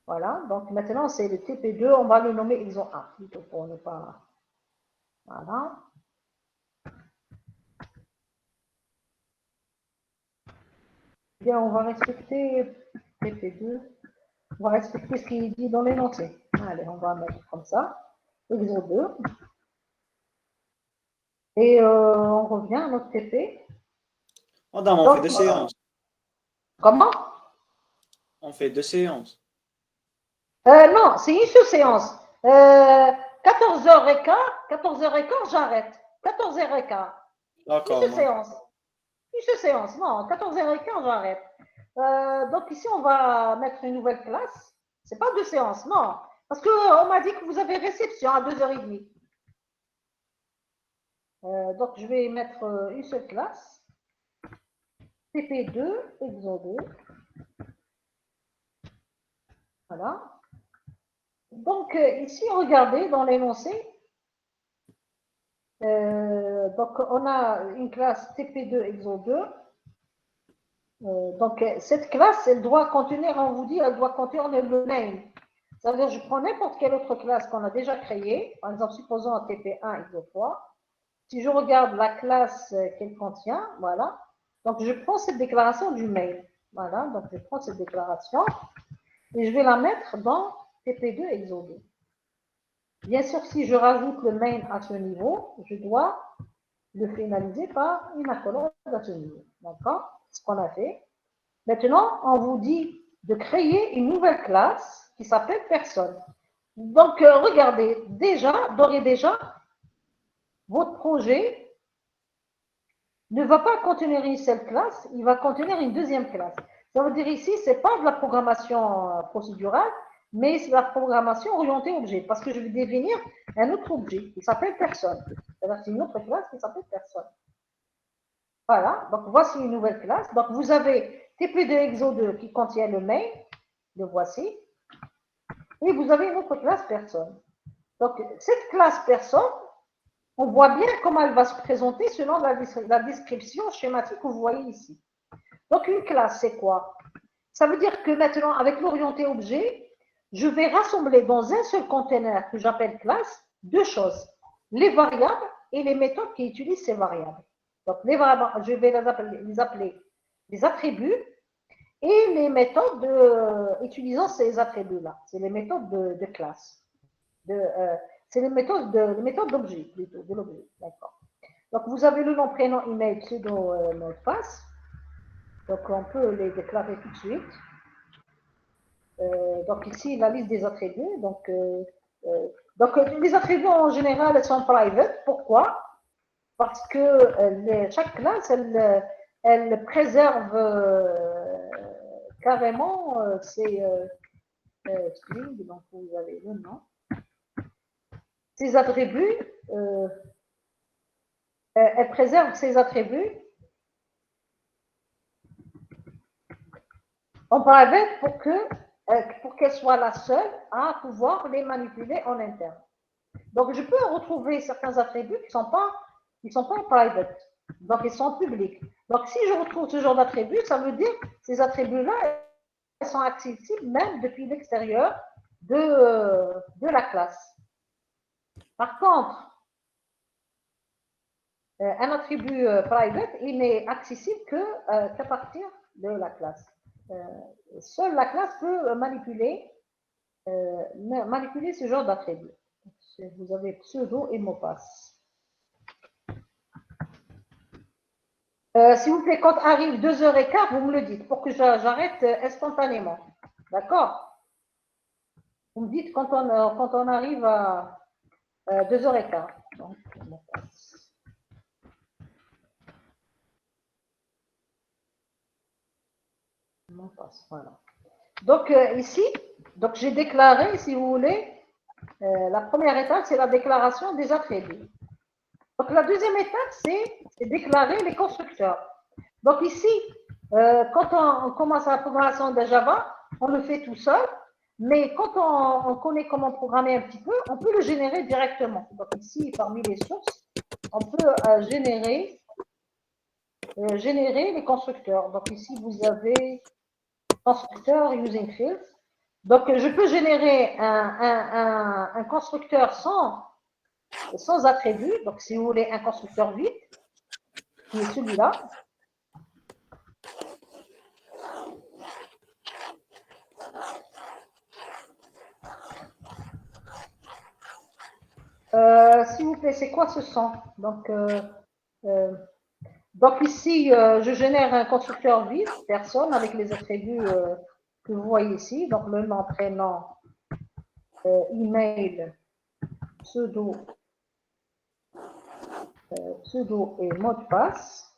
A: Voilà. Donc, maintenant, c'est le TP2. On va le nommer Exo 1, plutôt pour ne pas. Voilà. Bien, on va respecter TP2. On va respecter ce qui est dit dans l'énoncé. Allez, on va mettre comme ça. Exo 2. Et on revient à notre TP.
E: Madame, on fait 2 séances.
A: Comment?
E: On fait 2 séances.
A: Non, c'est une seule séance. 14h15, 14h15, j'arrête. 14h15.
E: D'accord.
A: Une seule séance. Une seule séance. Non, 14h15, j'arrête. Donc ici, on va mettre une nouvelle classe. C'est pas 2 séances, non. Parce qu'on m'a dit que vous avez réception à 2h30. Donc, je vais mettre une seule classe. TP2, Exo 2. Voilà. Donc, ici, regardez dans l'énoncé. Donc, on a une classe TP2 Exo 2. Donc, cette classe, elle doit contenir, on vous dit, elle doit contenir le name. Ça veut dire, je prends n'importe quelle autre classe qu'on a déjà créée, par exemple, supposons un TP1 Exo 3. Si je regarde la classe qu'elle contient, voilà. Donc, je prends cette déclaration du main. Voilà, donc je prends cette déclaration et je vais la mettre dans TP2 Exo 2. Bien sûr, si je rajoute le main à ce niveau, je dois le finaliser par une accolade à ce niveau. D'accord? C'est ce qu'on a fait. Maintenant, on vous dit de créer une nouvelle classe qui s'appelle personne. Donc, regardez, d'ores et déjà, votre projet ne va pas contenir une seule classe, il va contenir une deuxième classe. Ça veut dire ici, ce n'est pas de la programmation procédurale, mais c'est de la programmation orientée objet, parce que je vais définir un autre objet qui s'appelle personne. C'est-à-dire c'est une autre classe qui s'appelle personne. Voilà, donc voici une nouvelle classe. Donc vous avez TP2 Exo 2 qui contient le main, le voici, et vous avez une autre classe personne. Donc cette classe personne, on voit bien comment elle va se présenter selon la description schématique que vous voyez ici. Donc, une classe, c'est quoi? Ça veut dire que maintenant, avec l'orienté objet, je vais rassembler dans un seul conteneur que j'appelle classe deux choses, les variables et les méthodes qui utilisent ces variables. Donc, les variables, je vais les appeler les attributs et les méthodes utilisant ces attributs-là. C'est les méthodes de classe. C'est les méthodes d'objet, plutôt, de l'objet. D'accord. Donc, vous avez le nom, prénom, email, pseudo, mot de passe. Donc, on peut les déclarer tout de suite. Donc, ici, la liste des attributs. Donc, Donc, les attributs en général sont private. Pourquoi? Parce que chaque classe, elle préserve carrément ses strings, donc vous avez le nom, ses attributs, elle préserve ses attributs en private pour qu'elle soit la seule à pouvoir les manipuler en interne. Donc, je peux retrouver certains attributs qui sont pas private, donc ils sont publics. Donc, si je retrouve ce genre d'attributs, ça veut dire que ces attributs-là sont accessibles même depuis l'extérieur de la classe. Par contre, un attribut private, il n'est accessible qu'à partir de la classe. Seule la classe peut manipuler ce genre d'attribut. Vous avez pseudo et mot passe. S'il vous plaît, quand arrive 2h15, vous me le dites pour que j'arrête instantanément. D'accord? Vous me dites quand on arrive à 2h15. Donc, mot passe. Mot passe, voilà. Donc, ici, j'ai déclaré, si vous voulez, la première étape, c'est la déclaration des attributs. Donc, la deuxième étape, c'est déclarer les constructeurs. Donc, ici, quand on commence la programmation de Java, on le fait tout seul, mais quand on connaît comment programmer un petit peu, on peut le générer directement. Donc, ici, parmi les sources, on peut générer les constructeurs. Donc, ici, vous avez constructeur using fields. Donc, je peux générer un constructeur sans attribut. Donc, si vous voulez un constructeur vide, qui est celui-là. S'il vous plaît, c'est quoi ce son? Donc ici, je génère un constructeur vide, personne, avec les attributs que vous voyez ici. Donc, le nom, prénom, email, pseudo et mot de passe.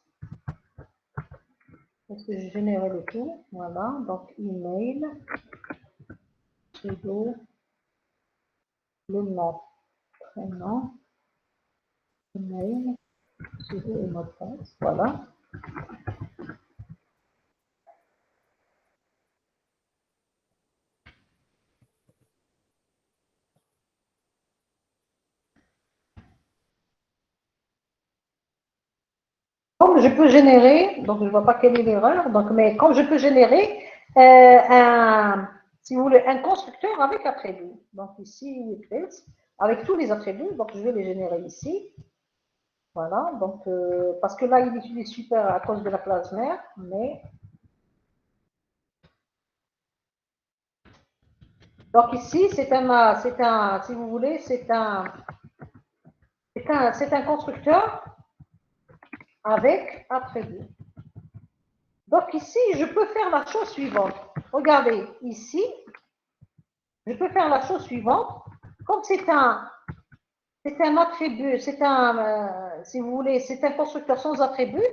A: Est-ce que je génère le tout? Voilà, donc email, pseudo, le nom, prénom, email, pseudo et mot de passe. Voilà. Comme je peux générer, donc je ne vois pas quelle est l'erreur, mais comme je peux générer si vous voulez, un constructeur avec attributs. Donc ici, avec tous les attributs, donc je vais les générer ici. Voilà, donc parce que là, il utilise super à cause de la classe mère, mais donc ici, si vous voulez, c'est un constructeur avec attributs. Donc ici, je peux faire la chose suivante. Regardez, ici, je peux faire la chose suivante. Comme c'est un attribut, si vous voulez, c'est un constructeur sans attribut,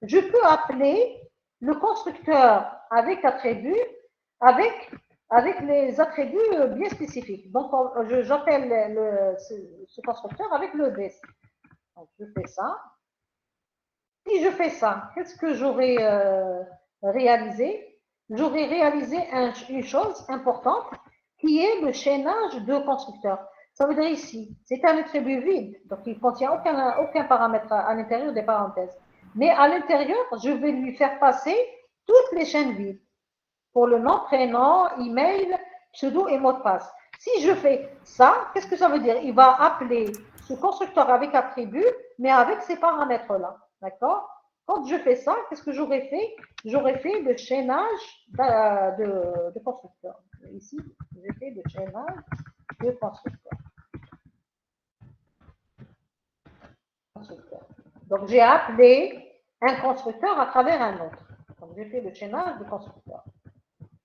A: je peux appeler le constructeur avec attribut, avec les attributs bien spécifiques. Donc, j'appelle ce constructeur avec le this. Donc, je fais ça. Si je fais ça, qu'est-ce que j'aurais réalisé? J'aurais réalisé une chose importante qui est le chaînage de constructeurs. Ça veut dire ici, c'est un attribut vide, donc il ne contient aucun paramètre à l'intérieur des parenthèses. Mais à l'intérieur, je vais lui faire passer toutes les chaînes vides pour le nom, prénom, email, pseudo et mot de passe. Si je fais ça, qu'est-ce que ça veut dire? Il va appeler ce constructeur avec attribut, mais avec ces paramètres-là. D'accord? Quand je fais ça, qu'est-ce que j'aurais fait? J'aurais fait le chaînage de constructeurs. Ici, j'ai fait le chaînage de constructeurs. Donc, j'ai appelé un constructeur à travers un autre. Donc, j'ai fait le chaînage de constructeurs.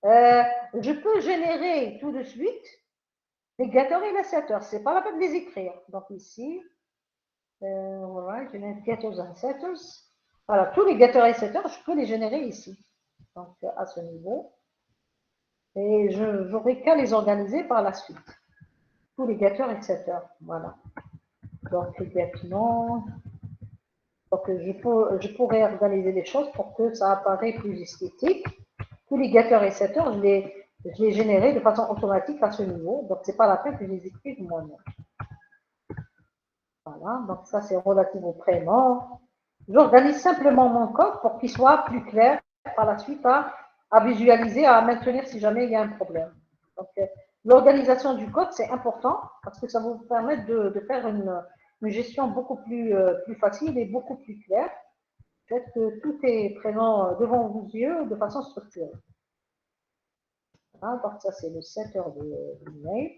A: Je peux générer tout de suite Les getters et les setters, c'est pas la peine de les écrire. Donc ici, voilà, generate getters and setters. Voilà, tous les getters et setters, je peux les générer ici. Donc à ce niveau. Et je n'aurai qu'à les organiser par la suite. Tous les getters et setters. Voilà. Donc get non. Donc je pourrais organiser les choses pour que ça apparaisse plus esthétique. Tous les getters et setters, je les générais de façon automatique à ce niveau. Donc, ce n'est pas la peine que je les écrive moi-même. Voilà, donc ça, c'est relatif au prénom. J'organise simplement mon code pour qu'il soit plus clair par la suite à visualiser, à maintenir si jamais il y a un problème. Donc, l'organisation du code, c'est important parce que ça va vous permettre de faire une gestion beaucoup plus facile et beaucoup plus claire. Peut-être que tout est présent devant vos yeux de façon structurée. Voilà, donc ça, c'est le setter de l'email.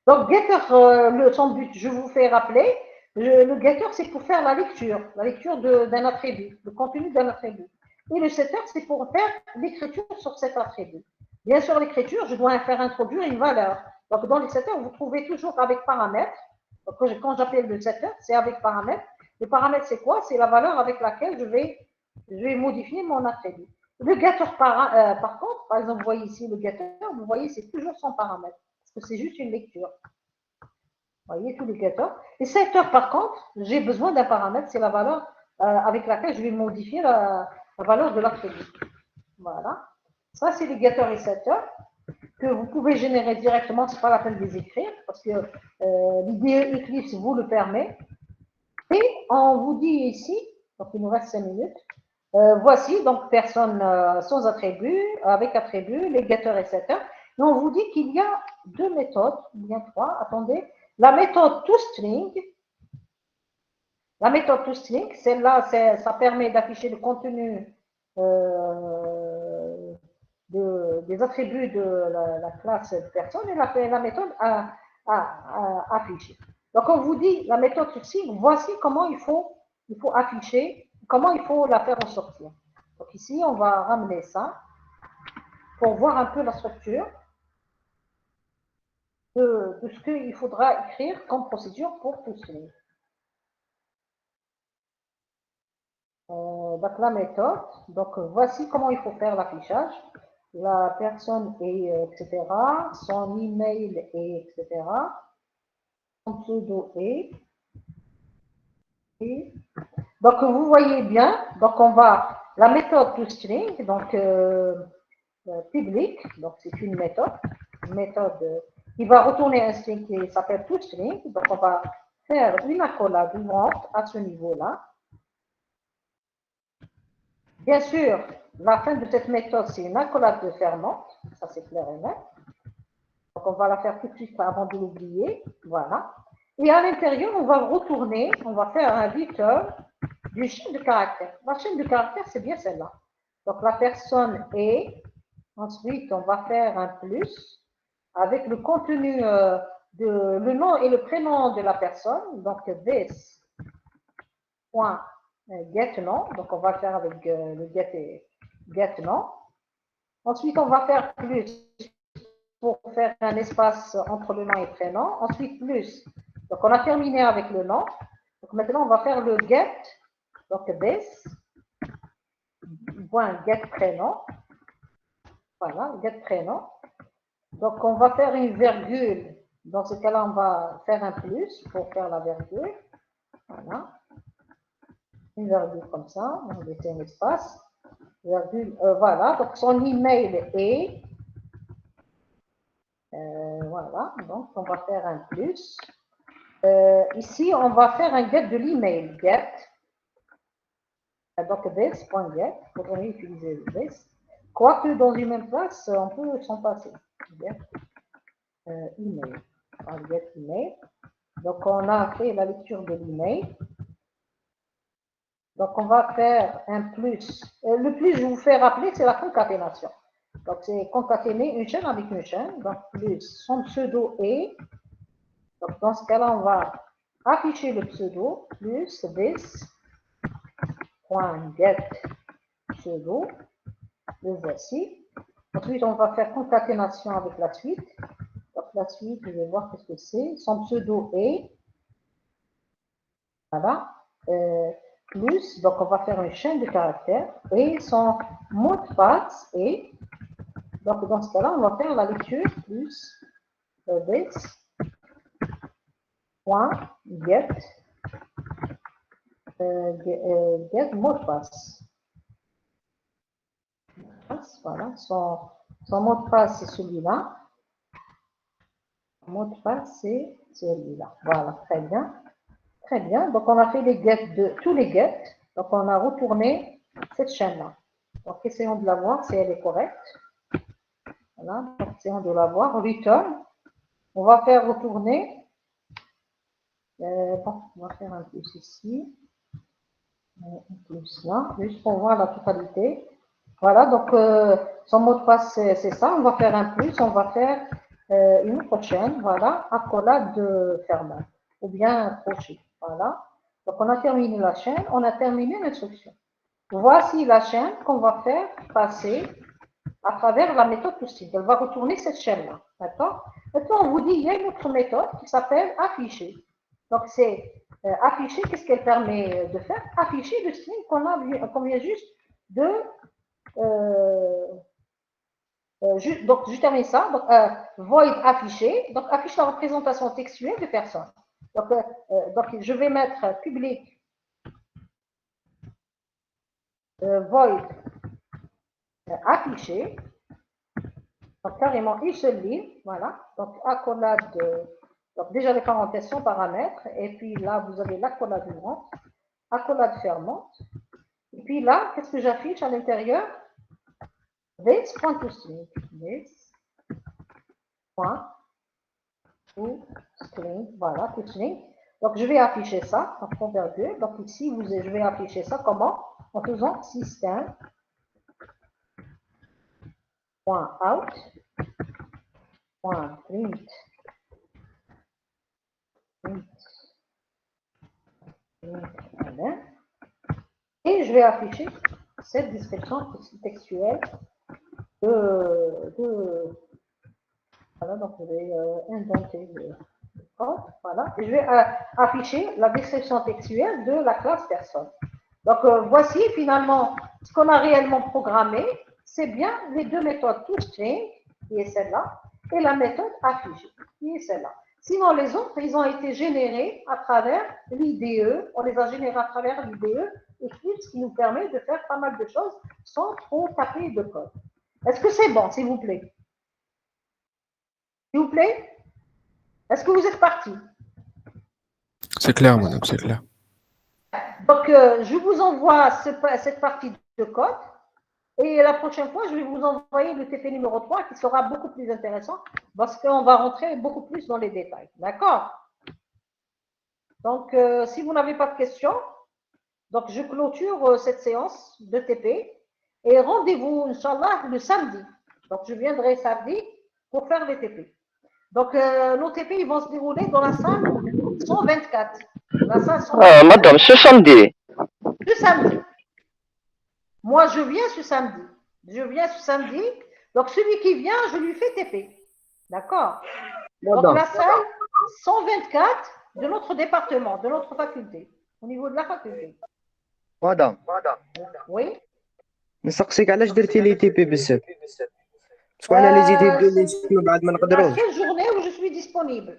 A: Donc, getter, son but, je vous fais rappeler, le getter, c'est pour faire la lecture d'un attribut, le contenu d'un attribut. Et le setter, c'est pour faire l'écriture sur cet attribut. Bien sûr, l'écriture, je dois faire introduire une valeur. Donc, dans les setters, vous trouvez toujours avec paramètres. Donc, quand j'appelle le setter, c'est avec paramètres. Le paramètre, c'est quoi? C'est la valeur avec laquelle je vais modifier mon attribut. Le getter, par contre, par exemple, vous voyez ici le getter, vous voyez, c'est toujours son paramètre. Parce que c'est juste une lecture. Vous voyez tous les getters. Et setter, par contre, j'ai besoin d'un paramètre, c'est la valeur avec laquelle je vais modifier la valeur de l'attribut. Voilà. Ça, c'est les getters et setters que vous pouvez générer directement, ce n'est pas la peine de les écrire, parce que l'IDE Eclipse vous le permet. Et on vous dit ici, donc il nous reste 5 minutes, voici donc personne sans attribut, avec attribut, les getters et setters. Et on vous dit qu'il y a deux méthodes, bien trois, attendez. La méthode toString, celle-là, ça permet d'afficher le contenu des attributs de la classe de personne et la méthode à afficher. Donc, on vous dit la méthode toString, voici comment il faut afficher, comment il faut la faire ressortir. Donc ici, on va ramener ça pour voir un peu la structure de ce qu'il faudra écrire comme procédure pour toString. Donc la méthode, donc voici comment il faut faire l'affichage. La personne est, etc., son email est, etc., son pseudo est. Et donc vous voyez bien, donc on va, la méthode toString, donc public, donc c'est une méthode qui va retourner un string qui s'appelle toString, donc on va faire une accolade ouvrante à ce niveau-là. Bien sûr, la fin de cette méthode, c'est une accolade de fermante, ça c'est clair et net. Donc on va la faire tout de suite avant de l'oublier, voilà. Et à l'intérieur, on va retourner, on va faire un vecteur d'une chaîne de caractères. La chaîne de caractères, c'est bien celle-là. Donc la personne est, ensuite on va faire un plus avec le contenu le nom et le prénom de la personne, donc this point get nom, donc on va le faire avec le get nom. Ensuite, on va faire plus pour faire un espace entre le nom et le prénom. Ensuite, plus. Donc, on a terminé avec le nom. Donc, maintenant, on va faire le get, donc this, point get prénom. Voilà, get prénom. Donc, on va faire une virgule. Dans ce cas-là, on va faire un plus pour faire la virgule. Voilà. Une virgule comme ça, on va laisser un espace. Virgule, voilà, donc son email est, voilà, donc on va faire un plus. Ici, on va faire un get de l'email, get. Donc this.get, il faudrait utiliser this. Quoique dans une même place, on peut s'en passer. Get email. On get email. Donc on a fait la lecture de l'email. Donc, on va faire un plus. Le plus, je vous fais rappeler, c'est la concaténation. Donc, c'est concaténer une chaîne avec une chaîne. Donc, plus son pseudo est. Donc, dans ce cas-là, on va afficher le pseudo, plus this.get pseudo. Le voici. Ensuite, on va faire concaténation avec la suite. Donc, la suite, je vais voir qu'est-ce que c'est. Son pseudo est, voilà, plus, donc on va faire une chaîne de caractères, et son mot de passe est, donc dans ce cas-là, on va faire la lecture plus this, point, get, get mot de passe. Voilà, son mot de passe, c'est celui-là. Le mot de passe, c'est celui-là. Voilà, très bien. Très bien. Donc, on a fait les get de tous les get. Donc, on a retourné cette chaîne-là. Donc, essayons de la voir si elle est correcte. Voilà, donc, essayons de la voir. Return. On va faire retourner. Bon, on va faire un plus ici. Un plus là, juste pour voir la totalité. Voilà, donc son mot de passe, c'est ça. On va faire un plus, on va faire une prochaine, voilà, accolade de fermement, ou bien crochet, voilà. Donc, on a terminé la chaîne, on a terminé l'instruction. Voici la chaîne qu'on va faire passer à travers la méthode toString. Elle va retourner cette chaîne-là, d'accord? Maintenant, on vous dit, il y a une autre méthode qui s'appelle afficher. Donc, c'est afficher, qu'est-ce qu'elle permet de faire? Afficher le string qu'on vient juste de... donc, je termine ça. Donc, void afficher. Donc, affiche la représentation textuelle de personne. Donc, je vais mettre public void afficher. Donc, carrément une seule ligne. Voilà. Donc, accolade de. Donc, déjà les parenthèses sont paramètres. Et puis là, vous avez l'accolade ouvrante, accolade fermante. Et puis là, qu'est-ce que j'affiche à l'intérieur? This point to string. This point to string. Voilà, to string. Donc, je vais afficher ça en point virgule. Donc, ici, je vais afficher ça comment? En faisant système point out point print. Et je vais afficher cette description textuelle voilà, donc je vais indenter le code, voilà, et je vais afficher la description textuelle de la classe personne. Donc, voici finalement ce qu'on a réellement programmé, c'est bien les deux méthodes toString, qui est celle-là, et la méthode afficher, qui est celle-là. Sinon, les autres, ils ont été générés à travers l'IDE. On les a générés à travers l'IDE Eclipse qui nous permet de faire pas mal de choses sans trop taper de code. Est-ce que c'est bon, s'il vous plaît? S'il vous plaît? Est-ce que vous êtes partis?
F: C'est clair, madame, c'est clair.
A: Donc, je vous envoie cette partie de code. Et la prochaine fois, je vais vous envoyer le TP numéro 3 qui sera beaucoup plus intéressant parce qu'on va rentrer beaucoup plus dans les détails. D'accord? Donc, si vous n'avez pas de questions, donc je clôture cette séance de TP et rendez-vous, Inch'Allah, le samedi. Donc, je viendrai samedi pour faire les TP. Donc, nos TP, ils vont se dérouler dans la salle 124. La salle 124.
G: Madame, ce samedi.
A: Ce samedi. Moi, je viens ce samedi. Je viens ce samedi. Donc, celui qui vient, je lui fais TP. D'accord? Donc, la salle 124 de notre département, de notre faculté, au niveau de la faculté.
H: مدام
A: Oui?
H: نسقسيك علاش درتي لي تي بي بزاف باسكو حنا لي زيتي دو لي سيكو بعد ما
A: La
H: نقدروش
A: seule journée où je suis disponible.